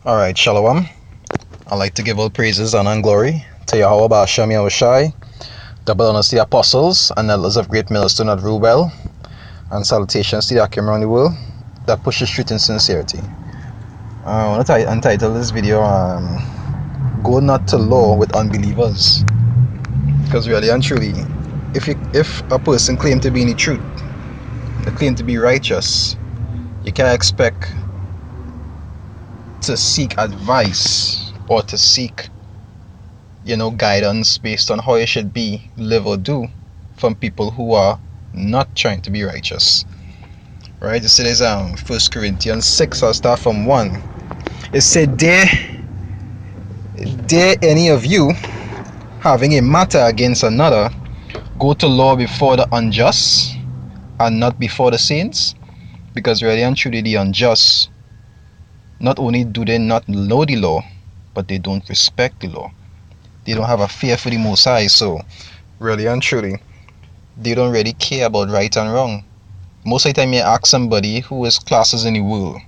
Alright, Shalom. I'd like to give all praises, honor, and glory to Yahweh Ba'Shem Yahushai, double honors to the apostles and elders of Great Millstone at Rubel, and salutations to the Akim around the world that pushes truth in sincerity. I want to entitle this video, Go Not to Law with Unbelievers. Because really and truly, if a person claims to be in the truth, they claim to be righteous, you can't expect to seek advice or to seek guidance based on how you should be, live or do from people who are not trying to be righteous. Right? It says 1 Corinthians 6, I'll start from 1. It said, Dare any of you, having a matter against another, go to law before the unjust and not before the saints? Because really and truly the unjust, not only do they not know the law, but they don't respect the law. They don't have a fear for the Most High, so really and truly, they don't really care about right and wrong. Most of the time you ask somebody who is classes in the world,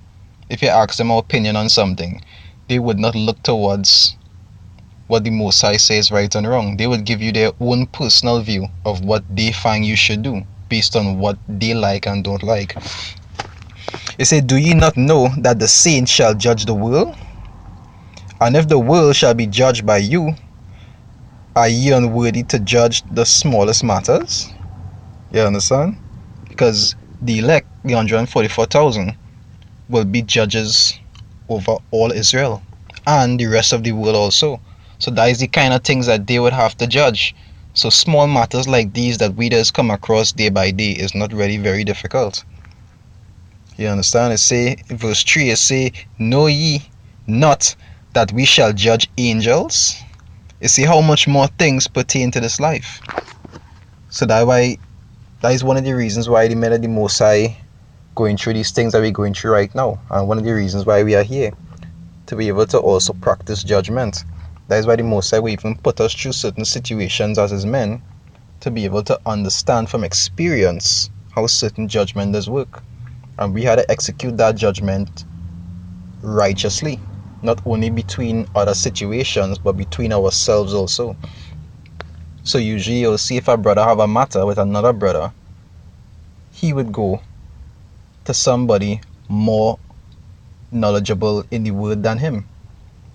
if you ask them an opinion on something, they would not look towards what the Most High says right and wrong. They would give you their own personal view of what they find you should do, based on what they like and don't like. It said, Do ye not know that the saints shall judge the world? And if the world shall be judged by you, are ye unworthy to judge the smallest matters? You understand? Because the elect, the 144,000, will be judges over all Israel and the rest of the world also. So that is the kind of things that they would have to judge. So small matters like these that we just come across day by day is not really very difficult. You understand? It say, verse 3, it say, Know ye not that we shall judge angels? You see how much more things pertain to this life. So that is one of the reasons why the men of the Most High going through these things that we're going through right now. And one of the reasons why we are here, to be able to also practice judgment. That is why the Most High will even put us through certain situations as his men, to be able to understand from experience how certain judgment does work. And we had to execute that judgment righteously. Not only between other situations, but between ourselves also. So usually you'll see if a brother have a matter with another brother, he would go to somebody more knowledgeable in the word than him.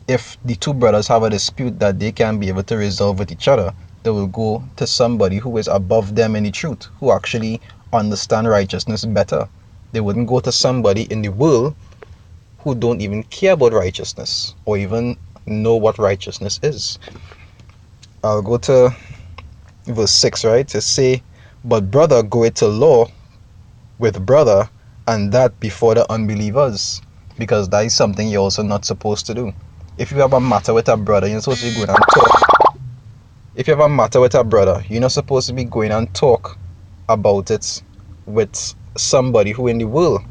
If the two brothers have a dispute that they can be able to resolve with each other, they will go to somebody who is above them in the truth, who actually understand righteousness better. They wouldn't go to somebody in the world who don't even care about righteousness or even know what righteousness is. I'll go to verse 6, right? It say, But brother goeth to law with brother, and that before the unbelievers. Because that is something you're also not supposed to do. If you have a matter with a brother, you're supposed to be going and talk. If you have a matter with a brother, you're not supposed to be going and talk about it with somebody who in the world.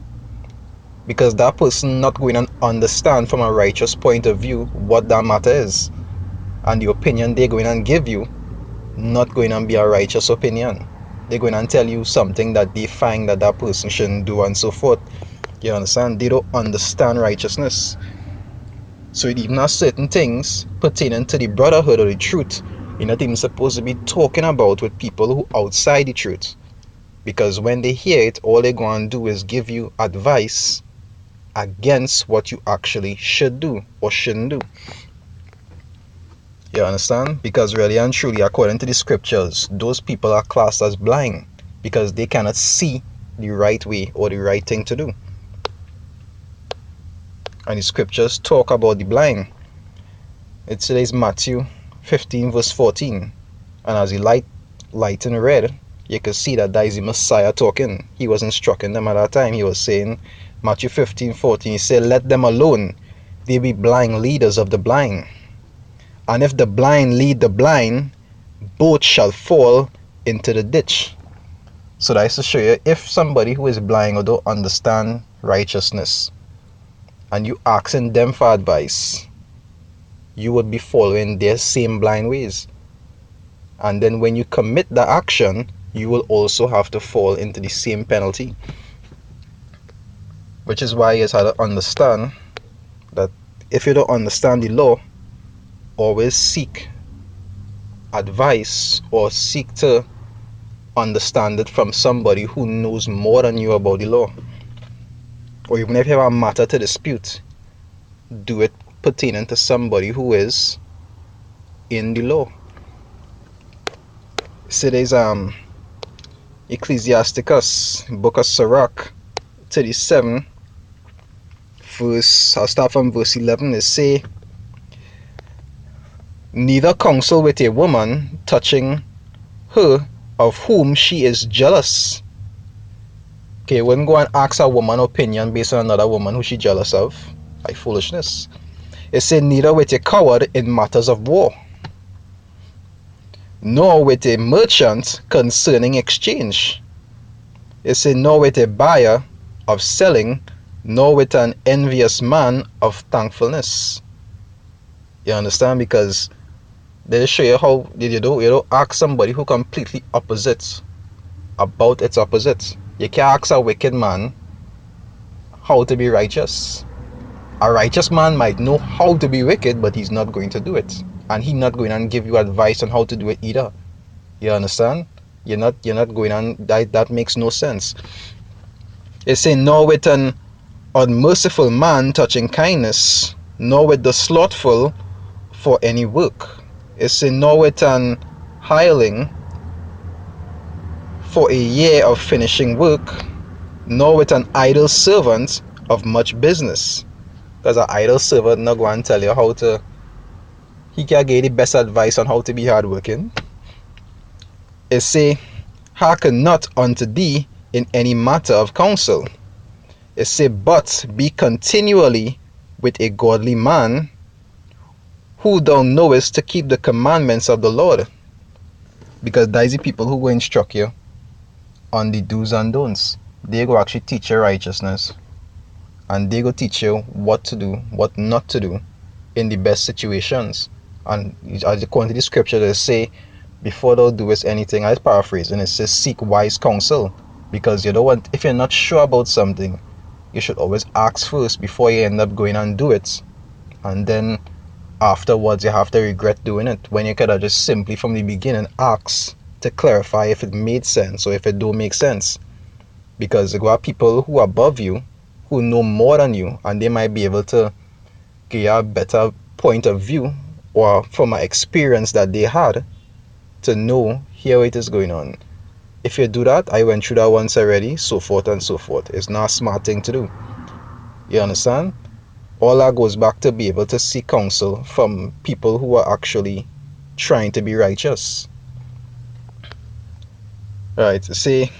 Because that person not going and understand from a righteous point of view what that matter is. And the opinion they're going and give you, not going and be a righteous opinion. They're going and tell you something that they find that that person shouldn't do and so forth. You understand? They don't understand righteousness. So it even has certain things pertaining to the brotherhood or the truth you're not even supposed to be talking about with people who outside the truth. Because when they hear it, all they're going to do is give you advice against what you actually should do or shouldn't do. You understand? Because really and truly, according to the scriptures, those people are classed as blind because they cannot see the right way or the right thing to do. And the scriptures talk about the blind. It says Matthew 15 verse 14. And as the light in red, you can see that is the Messiah talking. He was instructing them at that time. He was saying, Matthew 15:14, he said, Let them alone. They be blind leaders of the blind. And if the blind lead the blind, both shall fall into the ditch. So that is to show you, if somebody who is blind or don't understand righteousness, and you asking them for advice, you would be following their same blind ways. And then when you commit the action, you will also have to fall into the same penalty. Which is why you have to understand that if you don't understand the law, always seek advice or seek to understand it from somebody who knows more than you about the law. Or even if you have a matter to dispute, do it pertaining to somebody who is in the law. So there's Ecclesiasticus, Book of Sirach, 37, verse, I'll start from verse 11. It say, neither counsel with a woman touching her of whom she is jealous. Okay, wouldn't go and ask a woman opinion based on another woman who she jealous of. Like foolishness. It say, neither with a coward in matters of war, nor with a merchant concerning exchange. It say, nor with a buyer of selling, nor with an envious man of thankfulness. You understand? Because they show you how you don't ask somebody who completely opposite about its opposite. You can't ask a wicked man how to be righteous. A righteous man might know how to be wicked, but he's not going to do it. And he's not going to give you advice on how to do it either. You understand? You're not going on, that makes no sense. It say, nor with an unmerciful man touching kindness, nor with the slothful for any work. It say, nor with an hireling for a year of finishing work, nor with an idle servant of much business. Because an idle servant not going to tell you how to, he can give you the best advice on how to be hardworking. It say, hearken not unto thee in any matter of counsel. It say, but be continually with a godly man, who thou knowest to keep the commandments of the Lord. Because that is the people who go instruct you on the do's and don'ts. They go actually teach you righteousness, and they go teach you what to do, what not to do in the best situations. And as according to the scripture, they say, before thou doest anything, I paraphrase, and it says, seek wise counsel. Because you don't want, if you're not sure about something, you should always ask first before you end up going and do it. And then afterwards you have to regret doing it, when you could have just simply from the beginning asked to clarify if it made sense or if it don't make sense. Because there are people who are above you who know more than you, and they might be able to give you a better point of view or from an experience that they had to know here it is going on. If you do that, I went through that once already, so forth and so forth. It's not a smart thing to do. You understand? All that goes back to be able to seek counsel from people who are actually trying to be righteous. Right, say,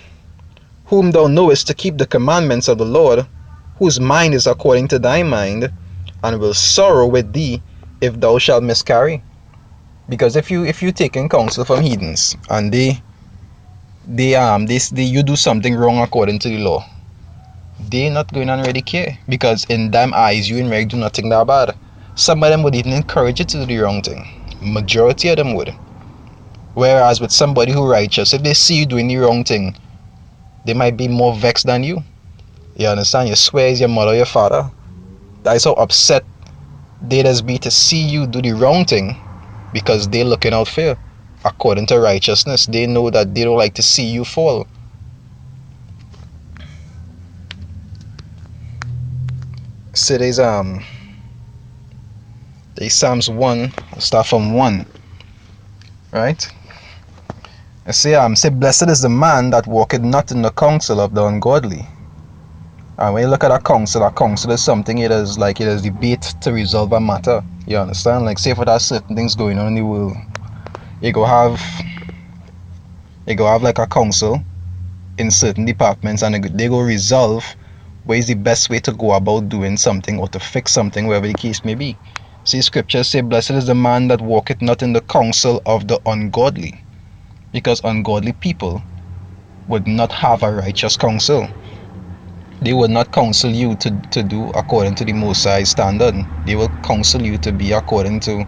whom thou knowest to keep the commandments of the Lord, whose mind is according to thy mind, and will sorrow with thee if thou shalt miscarry. Because if you taking counsel from heathens and you do something wrong according to the law, they not going to really care, because in them eyes you in really do nothing that bad. Some of them would even encourage you to do the wrong thing. Majority of them would. Whereas with somebody who righteous, if they see you doing the wrong thing, they might be more vexed than you. You understand? You swear it's your mother or your father. That is how upset they just be to see you do the wrong thing, because they looking out for you. According to righteousness, they know that they don't like to see you fall. So there's Psalms 1, I'll start from 1. Right? I say, blessed is the man that walketh not in the counsel of the ungodly. And when you look at a counsel is something, it is debate to resolve a matter. You understand? Like, say if there's certain things going on in the world, you go have like a council in certain departments, and they go resolve what is the best way to go about doing something or to fix something, wherever the case may be. See, scriptures say, blessed is the man that walketh not in the counsel of the ungodly. Because ungodly people would not have a righteous counsel. They would not counsel you to do according to the Most High standard. They will counsel you to be according to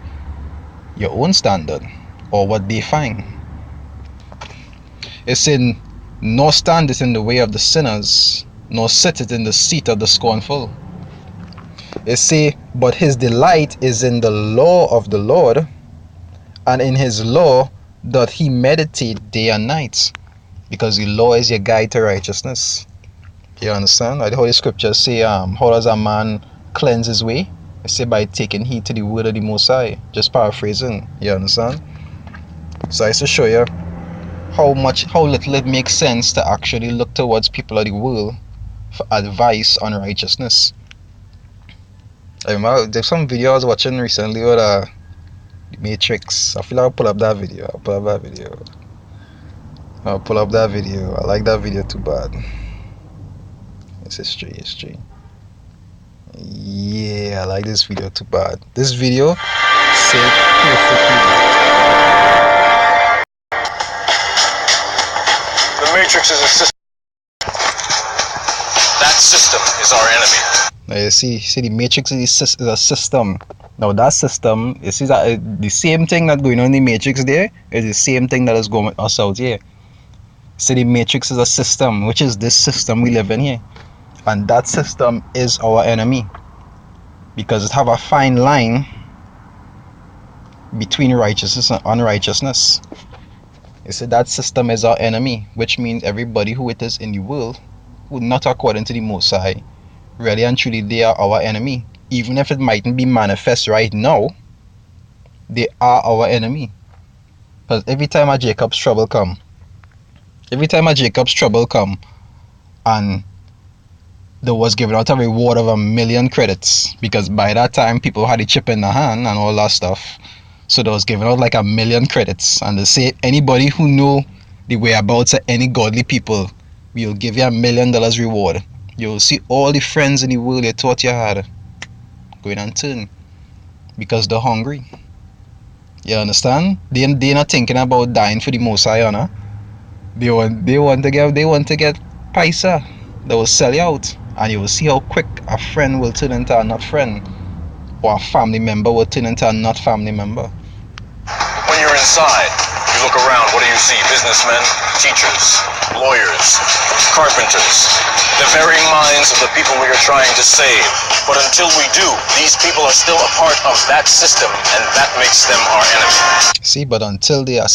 your own standard or what they find. It said, nor standeth in the way of the sinners, nor sitteth in the seat of the scornful. It say, but his delight is in the law of the Lord, and in his law doth he meditate day and night. Because the law is your guide to righteousness. You understand? Like the Holy Scriptures say, how does a man cleanse his way? It say by taking heed to the word of the Most High. Just paraphrasing. You understand? So I used to show you how little it makes sense to actually look towards people of the world for advice on righteousness. I remember there's some video I was watching recently with the Matrix. I feel like I'll pull up that video. I like that video too bad. It's history. Yeah, I like this video too bad. This video said perfectly. The Matrix is a system. That system is our enemy. Now you see the Matrix is a system. Now that system, you see that the same thing that going on in the Matrix there is the same thing that is going with us out here. So the Matrix is a system, which is this system we live in here. And that system is our enemy. Because it have a fine line between righteousness and unrighteousness. You see, that system is our enemy, which means everybody who it is in the world who not according to the Most High, really and truly they are our enemy. Even if it mightn't be manifest right now, they are our enemy. Because every time a Jacob's trouble come, and there was given out a reward of 1,000,000 credits, because by that time people had a chip in the hand and all that stuff, so there was given out like 1,000,000 credits, and they say anybody who know the whereabouts of any godly people, we'll give you $1,000,000 reward. You'll see all the friends in the world you thought you had going and turn because they're hungry. You understand? They're not thinking about dying for the Most High, you know? They want to get paisa. They will sell you out, and you will see how quick a friend will turn into a not friend, or a family member will turn into a not family member. When you're inside, you look around, what do you see? Businessmen, teachers, lawyers, carpenters, the very minds of the people we are trying to save. But until we do, these people are still a part of that system, and that makes them our enemy. See, but until they are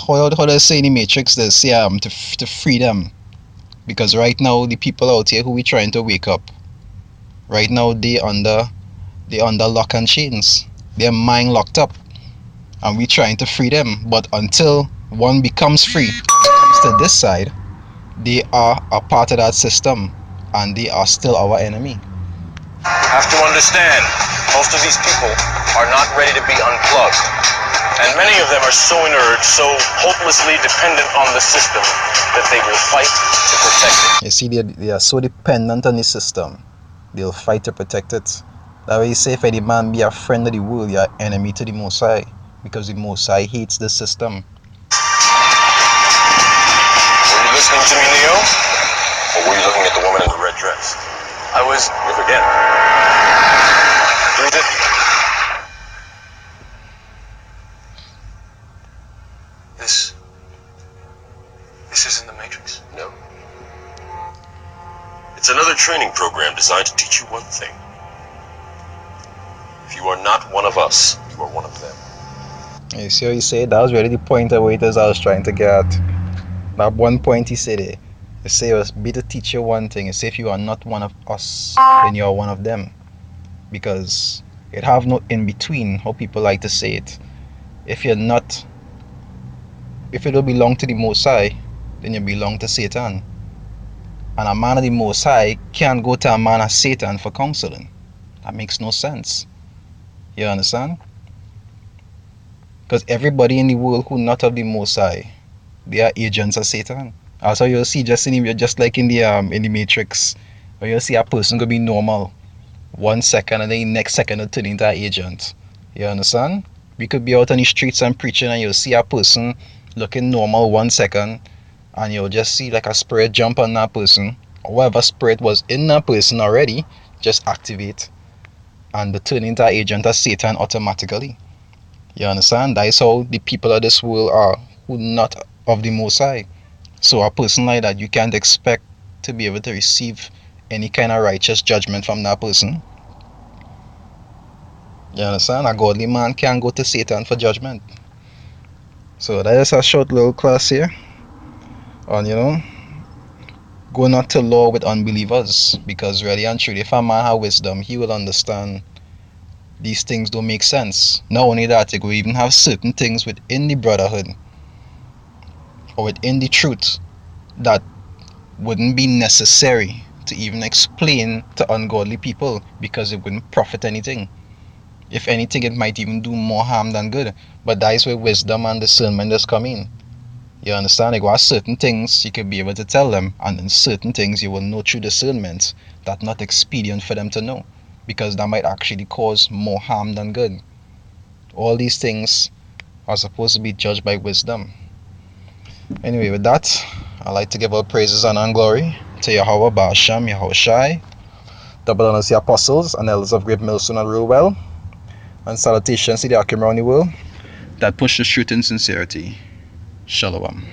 how they say in the Matrix, they say to free them. Because right now the people out here who we trying to wake up, right now they under lock and chains. Their mind locked up, and we trying to free them. But until one becomes free, comes to this side, they are a part of that system, and they are still our enemy. You have to understand, most of these people are not ready to be unplugged. And many of them are so inert, so hopelessly dependent on the system that they will fight to protect it. You see, they are so dependent on the system, they'll fight to protect it. That way you say if any man be a friend of the world, you're an enemy to the Most High, because the Most High hates the system. Were you listening to me, Neo? Or were you looking at the woman in the red dress? I was... Look again. Read it. This isn't the Matrix? No. It's another training program designed to teach you one thing. If you are not one of us, you are one of them. You see how you say that was really the point of what it is I was trying to get at. That one point he said it. He say it was be to teach you one thing. He say if you are not one of us, then you are one of them. Because it have no in between, how people like to say it. If you don't belong to the Most High, then you belong to Satan. And a man of the Most High can't go to a man of Satan for counseling. That makes no sense. You understand? Because everybody in the world who not of the Most High, they are agents of Satan. Also, you'll see just like in the Matrix, where you'll see a person gonna be normal 1 second, and then the next second they'll turn into an agent. You understand? We could be out on the streets and preaching, and you'll see a person looking normal 1 second, and you'll just see like a spirit jump on that person, or whatever spirit was in that person already just activate, and they turn into an agent of Satan automatically. You understand? That is how the people of this world are, who not of the Most High. So a person like that, you can't expect to be able to receive any kind of righteous judgment from that person. You understand? A godly man can't go to Satan for judgment. So that is a short little class here on, go not to law with unbelievers, because really and truly, if a man have wisdom, he will understand these things don't make sense. Not only that, he will even have certain things within the brotherhood or within the truth that wouldn't be necessary to even explain to ungodly people, because it wouldn't profit anything. If anything, it might even do more harm than good. But that is where wisdom and discernment is coming. You understand? Like, there are certain things you could be able to tell them, and then certain things you will know through discernment that not expedient for them to know, because that might actually cause more harm than good. All these things are supposed to be judged by wisdom. Anyway, with that, I'd like to give all praises and glory to Yahweh, Ba'asham, Yahushai, double honors the apostles and elders of Great Millstone and Rulewell, and salutations to the Akim around the world that push the truth in sincerity. Shalom.